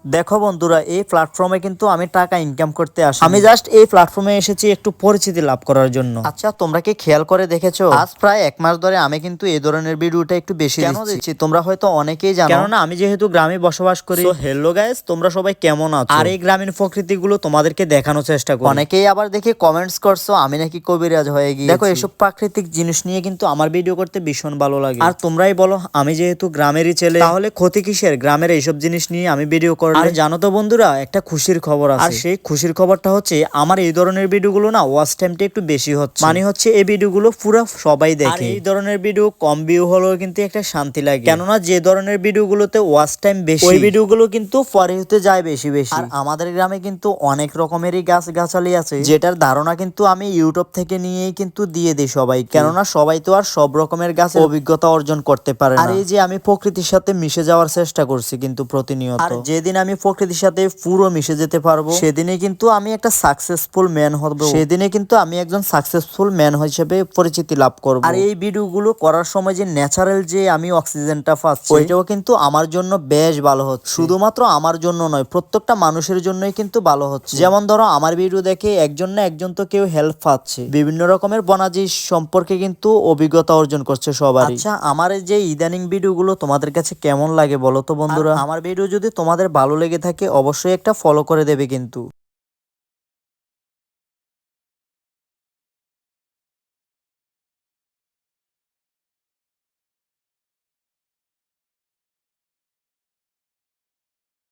দেখো বন্ধুরা, এই প্ল্যাটফর্মে কিন্তু আমি টাকা ইনকাম করতে আসি। আমি জাস্ট এই প্ল্যাটফর্মে এসেছি একটু পরিচিতি লাভ করার জন্য। আচ্ছা, তোমরা কি খেয়াল করে দেখেছো, আজ প্রায় 1 মাস ধরে আমি কিন্তু এই ধরনের ভিডিওটা একটু বেশি দিচ্ছি। তোমরা হয়তো অনেকেই জানো, কেননা আমি যেহেতু গ্রামে বসবাস করি। সো হ্যালো গাইস, তোমরা সবাই কেমন আছো? আর এই গ্রামীণ প্রকৃতিগুলো তোমাদেরকে দেখানোর চেষ্টা করি। অনেকেই আবার দেখে কমেন্টস করছো আমি নাকি কবিরাজ হয়ে গিয়েছি। দেখো, এসব প্রাকৃতিক জিনিস নিয়ে কিন্তু আমার ভিডিও করতে ভীষণ ভালো লাগে। আর তোমরাই বলো, আমি যেহেতু গ্রামেরই ছেলে, তাহলে ক্ষতি কিসের গ্রামের এইসব জিনিস নিয়ে আমি ভিডিও করলে? আর জানো তো বন্ধুরা, একটা খুশির খবর আছে। আর সেই খুশির খবরটা হচ্ছে আমার এই ধরনের ভিডিওগুলো না ওয়াচ টাইমটা একটু বেশি হচ্ছে। মানে হচ্ছে এই ভিডিওগুলো পুরো সবাই দেখে। আর এই ধরনের ভিডিও কম ভিউ হলেও কিন্তু একটা শান্তি লাগে, কেননা যে ধরনের ভিডিওগুলোতে ওয়াচ টাইম বেশি, ওই ভিডিওগুলো কিন্তু পরে হতে যায় বেশি বেশি। আর আমাদের গ্রামে কিন্তু অনেক রকমেরই গাছ গাছালি আছে, যেটার ধারণা কিন্তু আমি ইউটিউব থেকে নিয়েই কিন্তু দিয়ে দিই সবাই, কেননা সবাই তো আর সব রকমের গাছের অভিজ্ঞতা অর্জন করতে পারে না। আর এই যে আমি প্রকৃতির সাথে মিশে যাওয়ার চেষ্টা করছি কিন্তু প্রতিনিয়ত। আর যেদিন আমি প্রকৃতির সাথে পুরো মিশে যেতে পারবো, সেদিনে কিন্তু আমি একটা সাকসেসফুল ম্যান হব। সেদিনে কিন্তু আমি একজন সাকসেসফুল ম্যান হিসেবে পরিচিতি লাভ করব। আর এই ভিডিওগুলো করার সময় যে ন্যাচারাল যে আমি অক্সিজেনটা পাচ্ছি, ওইটাও কিন্তু আমার জন্য বেশ ভালো হচ্ছে। শুধুমাত্র আমার জন্য নয়, প্রত্যেকটা মানুষের জন্যই কিন্তু ভালো হচ্ছে। যেমন ধরো, আমার ভিডিও দেখে একজন না একজন তো কেউ হেল্প পাচ্ছে, বিভিন্ন রকমের বনাজি সম্পর্কে কিন্তু অভিজ্ঞতা অর্জন করছে সবাই। আচ্ছা, আমার এই যে ইদানিং ভিডিওগুলো তোমাদের কাছে কেমন লাগে বলো তো বন্ধুরা? আমার ভিডিও যদি তোমাদের ভালো লেগে থাকে অবশ্যই একটা ফলো করে দেবে কিন্তু।